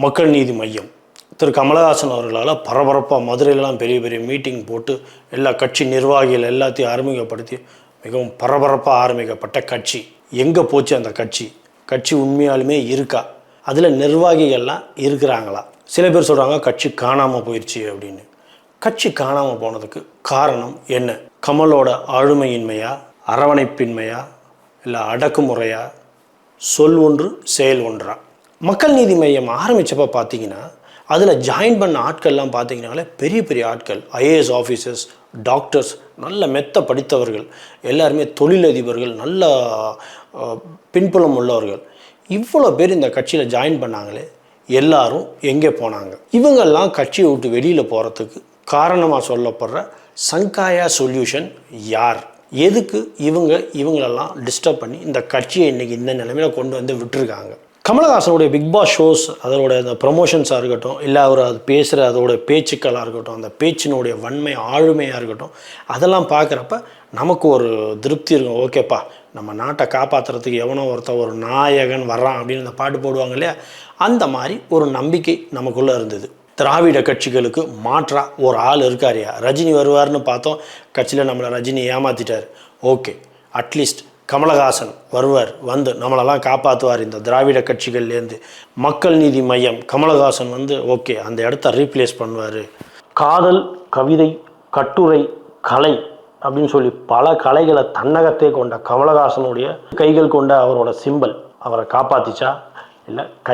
மக்கள் நீதி மையம் திரு கமலஹாசன் அவர்களால் பரபரப்பாக மதுரையிலலாம் பெரிய பெரிய மீட்டிங் போட்டு எல்லா கட்சி நிர்வாகிகள் எல்லாத்தையும் அறிமுகப்படுத்தி மிகவும் பரபரப்பாக ஆரம்பிக்கப்பட்ட கட்சி. எங்கே போச்சு அந்த கட்சி? கட்சி உண்மையாலுமே இருக்கா? அதில் நிர்வாகிகள்லாம் இருக்கிறாங்களா? சில பேர் சொல்கிறாங்க கட்சி காணாமல் போயிடுச்சு அப்படின்னு. கட்சி காணாமல் போனதுக்கு காரணம் என்ன? கமலோட ஆளுமையின்மையா, அரவணைப்பின்மையா, இல்லை அடக்குமுறையா, சொல் ஒன்று செயல் ஒன்றா? மக்கள் நீதி மையம் ஆரம்பித்தப்போ பார்த்தீங்கன்னா அதில் ஜாயின் பண்ண ஆட்கள்லாம் பார்த்தீங்கன்னாலே பெரிய பெரிய ஆட்கள், ஐஏஎஸ் ஆஃபீஸர்ஸ், டாக்டர்ஸ், நல்ல மெத்த படித்தவர்கள், எல்லாருமே தொழிலதிபர்கள், நல்ல பின்புலம் உள்ளவர்கள். இவ்வளோ பேர் இந்த கட்சியில் ஜாயின் பண்ணாங்களே, எல்லாரும் எங்கே போனாங்க? இவங்கெல்லாம் கட்சியை விட்டு வெளியில் போகிறதுக்கு காரணமாக சொல்லப்படுற சங்காயா சொல்யூஷன் யார்? எதுக்கு இவங்களெல்லாம் டிஸ்டர்ப் பண்ணி இந்த கட்சியை இன்றைக்கி இந்த நிலைமையில் கொண்டு வந்து விட்டுருக்காங்க? கமலஹாசனுடைய பிக் பாஸ் ஷோஸ், அதோட அந்த ப்ரமோஷன்ஸாக இருக்கட்டும், இல்லை அவர் அது பேசுகிற அதோட பேச்சுக்களாக இருக்கட்டும், அந்த பேச்சினுடைய வன்மை ஆளுமையாக இருக்கட்டும், அதெல்லாம் பார்க்குறப்ப நமக்கு ஒரு திருப்தி இருக்கும். ஓகேப்பா, நம்ம நாட்டை காப்பாற்றுறதுக்கு எவனோ ஒருத்தர் ஒரு நாயகன் வர்றான் அப்படின்னு அந்த பாட்டு போடுவாங்க இல்லையா, அந்த மாதிரி ஒரு நம்பிக்கை நமக்குள்ளே இருந்தது. திராவிட கட்சிகளுக்கு மாற்றா ஒரு ஆள் இருக்காரியா? ரஜினி வருவார்னு பார்த்தோம், கட்சியில் நம்மளை ரஜினி ஏமாற்றிட்டார். ஓகே, அட்லீஸ்ட் கமலஹாசன் வருவார், வந்து நம்மளெல்லாம் காப்பாற்றுவார் இந்த திராவிட கட்சிகள்லேருந்து. மக்கள் நீதி மையம் கமலஹாசன் வந்து ஓகே அந்த இடத்த ரீப்ளேஸ் பண்ணுவார். காதல், கவிதை, கட்டுரை, கலை அப்படின்னு சொல்லி பல கலைகளை தன்னகத்தே கொண்ட கமலஹாசனுடைய கைகள் கொண்ட அவரோட சிம்பல் அவரை காப்பாற்றிச்சா? இல்லை